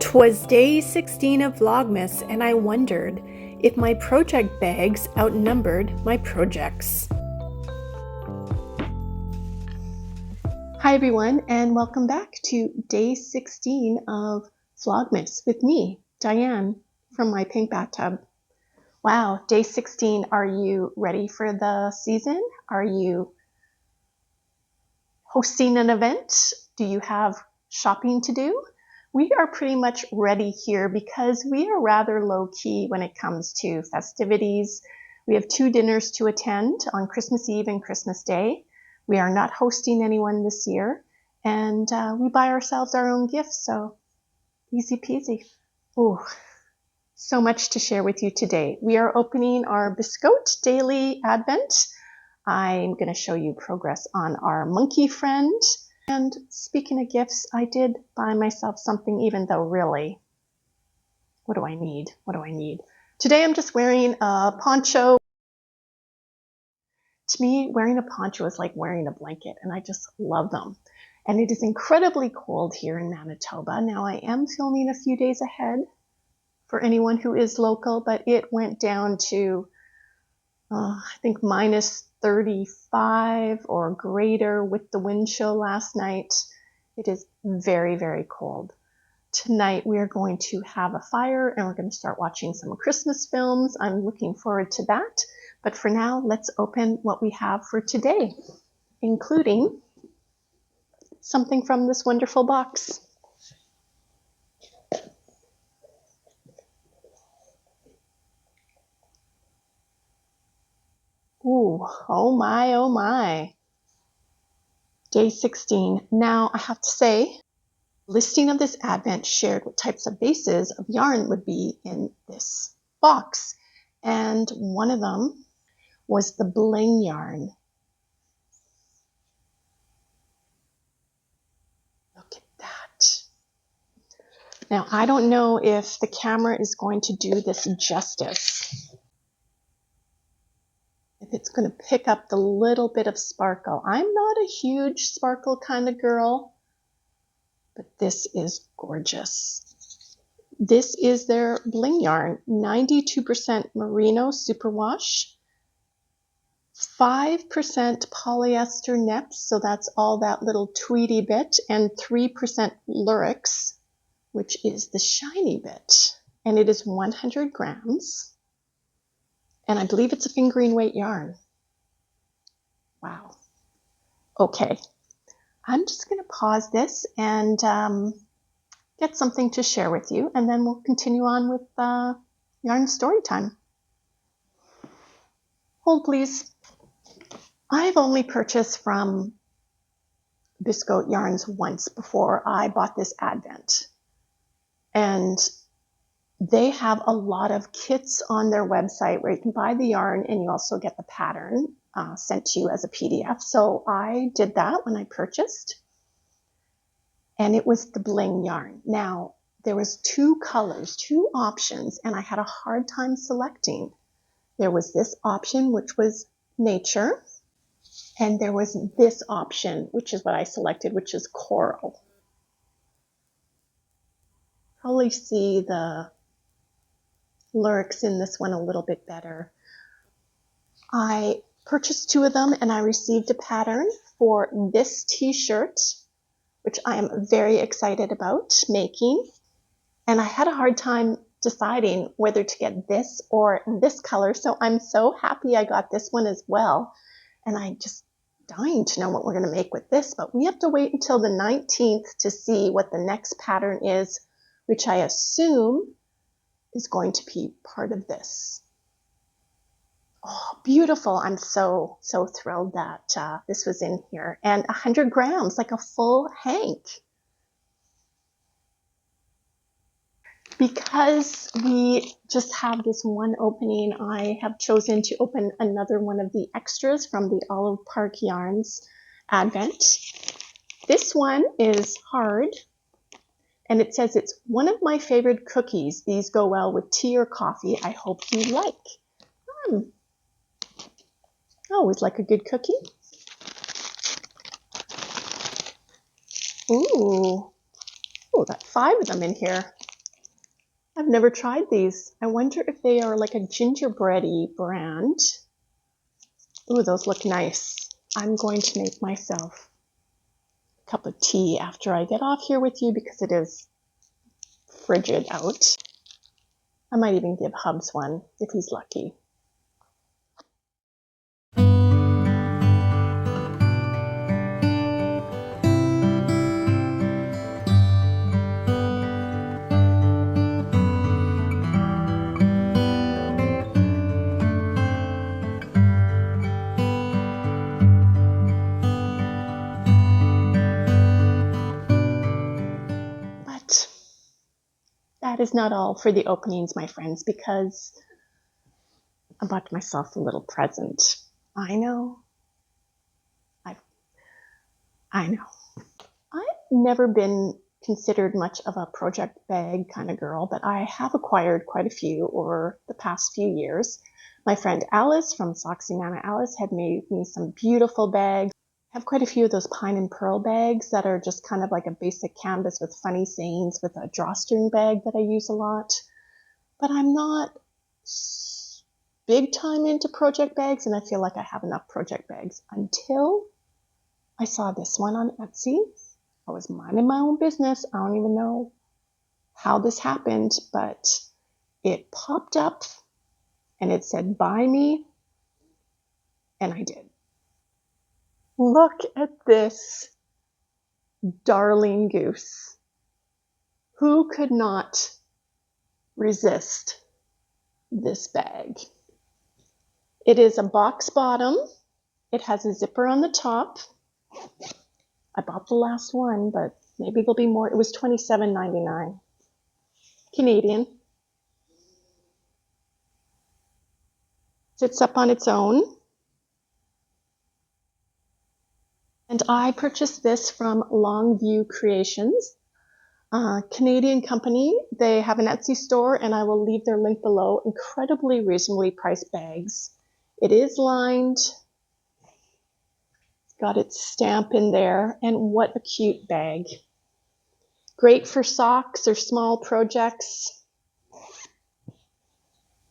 'Twas day 16 of Vlogmas, and I wondered if my project bags outnumbered my projects. Hi everyone, and welcome back to day 16 of Vlogmas with me, Diane, from My Pink Bathtub. Wow, day 16, are you ready for the season? Are you hosting an event? Do you have shopping to do? We are pretty much ready here because we are rather low-key when it comes to festivities. We have 2 dinners to attend on Christmas Eve and Christmas Day. We are not hosting anyone this year, and we buy ourselves our own gifts, so easy peasy. Ooh, so much to share with you today. We are opening our Biscotte Daily Advent. I'm going to show you progress on our monkey friend. And speaking of gifts, I did buy myself something, even though really, what do I need? What do I need? Today I'm just wearing a poncho. To me, wearing a poncho is like wearing a blanket, and I just love them. And it is incredibly cold here in Manitoba. Now I am filming a few days ahead for anyone who is local, but it went down to, I think, minus 35 or greater with the wind chill last night. It is very, very cold. Tonight we are going to have a fire and we're going to start watching some Christmas films. I'm looking forward to that. But for now, let's open what we have for today, including something from this wonderful box. Ooh, oh my, oh my. Day 16. Now I have to say, listing of this advent shared what types of bases of yarn would be in this box. And one of them was the bling yarn. Look at that. Now I don't know if the camera is going to do this justice. If it's going to pick up the little bit of sparkle. I'm not a huge sparkle kind of girl, but this is gorgeous. This is their bling yarn, 92% merino superwash, 5% polyester nips, so that's all that little tweedy bit, and 3% lurex, which is the shiny bit. And it is 100 grams. And I believe it's a fingering weight yarn. Wow. Okay. I'm just going to pause this and get something to share with you, and then we'll continue on with yarn story time. Hold, please. I've only purchased from Biscotte yarns once before I bought this advent. And they have a lot of kits on their website where you can buy the yarn and you also get the pattern sent to you as a PDF. So I did that when I purchased, and it was the bling yarn. Now there was 2 colors, 2 options, and I had a hard time selecting. There was this option, which was nature, and there was this option, which is what I selected, which is coral. Probably see the lurex in this one a little bit better. I purchased 2 of them and I received a pattern for this t-shirt, which I am very excited about making. And I had a hard time deciding whether to get this or this color, so I'm so happy I got this one as well. And I'm just dying to know what we're going to make with this, but we have to wait until the 19th to see what the next pattern is, which I assume is going to be part of this. Oh, beautiful. I'm so thrilled that this was in here. And 100 grams, like a full hank. Because we just have this one opening, I have chosen to open another one of the extras from the Olive Park Yarns Advent. This one is hard, and it says it's one of my favorite cookies. These go well with tea or coffee. I hope you like. Oh, it's like a good cookie. Ooh, got 5 of them in here. I've never tried these. I wonder if they are like a gingerbready brand. Ooh, those look nice. I'm going to make myself a cup of tea after I get off here with you because it is frigid out. I might even give Hubs one if he's lucky. But that is not all for the openings, my friends, because I bought myself a little present. I know. I know. I've never been considered much of a project bag kind of girl, but I have acquired quite a few over the past few years. My friend Alice from Soxy Mama Alice had made me some beautiful bags. I have quite a few of those pine and pearl bags that are just kind of like a basic canvas with funny sayings with a drawstring bag that I use a lot. But I'm not big time into project bags, and I feel like I have enough project bags until I saw this one on Etsy. I was minding my own business. I don't even know how this happened, but it popped up and it said, buy me, and I did. Look at this darling goose. Who could not resist this bag? It is a box bottom. It has a zipper on the top. I bought the last one, but maybe there'll be more. It was $27.99 Canadian. Sits up on its own. And I purchased this from Longview Creations, a Canadian company. They have an Etsy store, and I will leave their link below. Incredibly reasonably priced bags. It is lined. It's got its stamp in there, and what a cute bag. Great for socks or small projects.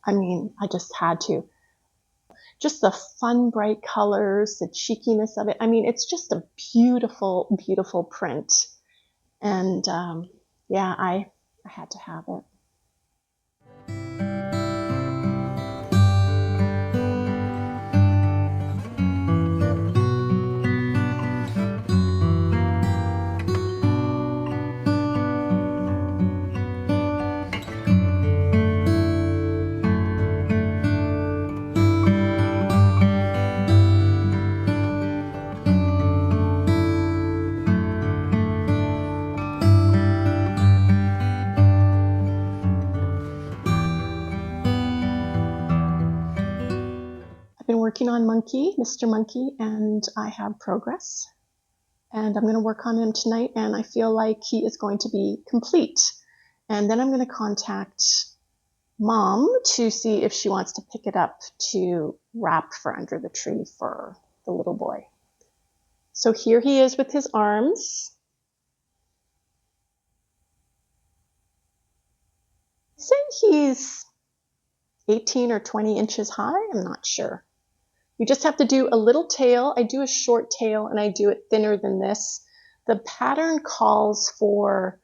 I mean, I just had to. Just the fun, bright colors, the cheekiness of it. I mean, it's just a beautiful, beautiful print. And yeah, I had to have it. I've been working on Monkey, Mr. Monkey, and I have progress. And I'm going to work on him tonight, and I feel like he is going to be complete. And then I'm going to contact Mom to see if she wants to pick it up to wrap for under the tree for the little boy. So here he is with his arms. I say he's 18 or 20 inches high. I'm not sure. You just have to do a little tail. I do a short tail and I do it thinner than this. The pattern calls for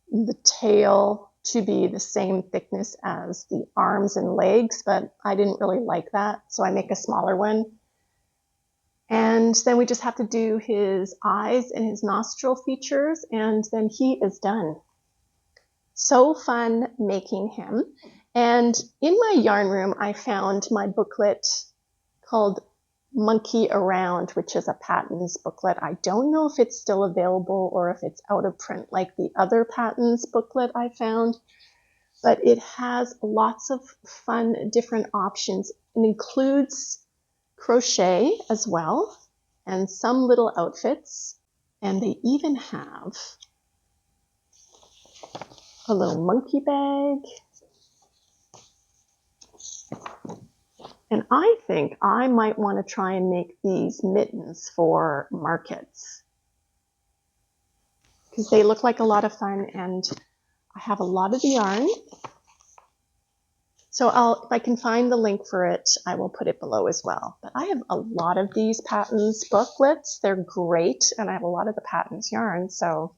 the tail to be the same thickness as the arms and legs, but I didn't really like that, so I make a smaller one. And then we just have to do his eyes and his nostril features, and then he is done. So fun making him. And in my yarn room, I found my booklet called Monkey Around, which is a patterns booklet. I don't know if it's still available or if it's out of print like the other patterns booklet I found, but it has lots of fun different options. It includes crochet as well and some little outfits, and they even have a little monkey bag. And I think I might want to try and make these mittens for markets because they look like a lot of fun, and I have a lot of the yarn. So if I can find the link for it, I will put it below as well. But I have a lot of these patterns booklets. They're great, and I have a lot of the patterns yarn, so.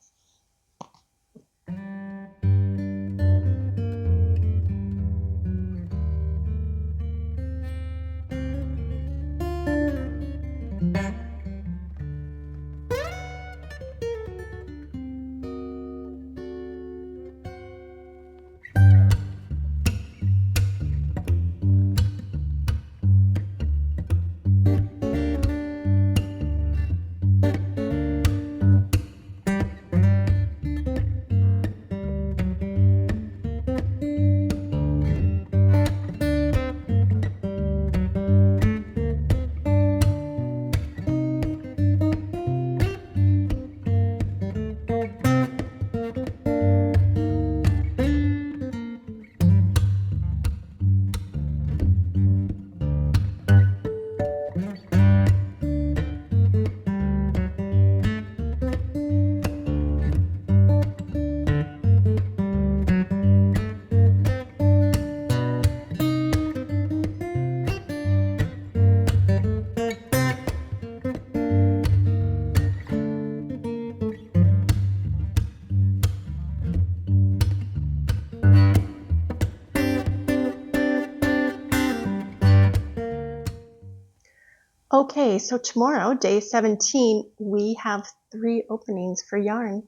Okay, so tomorrow, day 17, we have 3 openings for yarn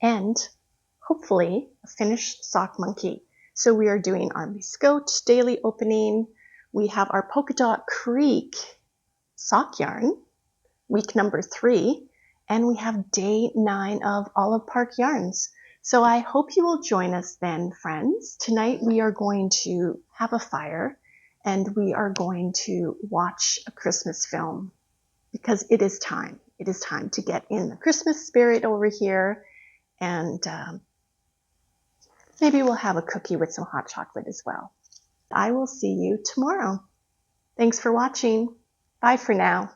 and hopefully a finished sock monkey. So we are doing our Biscotte daily opening. We have our Polka Dot Creek sock yarn, week number 3, and we have day 9 of Olive Park yarns. So I hope you will join us then, friends. Tonight we are going to have a fire and we are going to watch a Christmas film because it is time. It is time to get in the Christmas spirit over here, and maybe we'll have a cookie with some hot chocolate as well. I will see you tomorrow. Thanks for watching. Bye for now.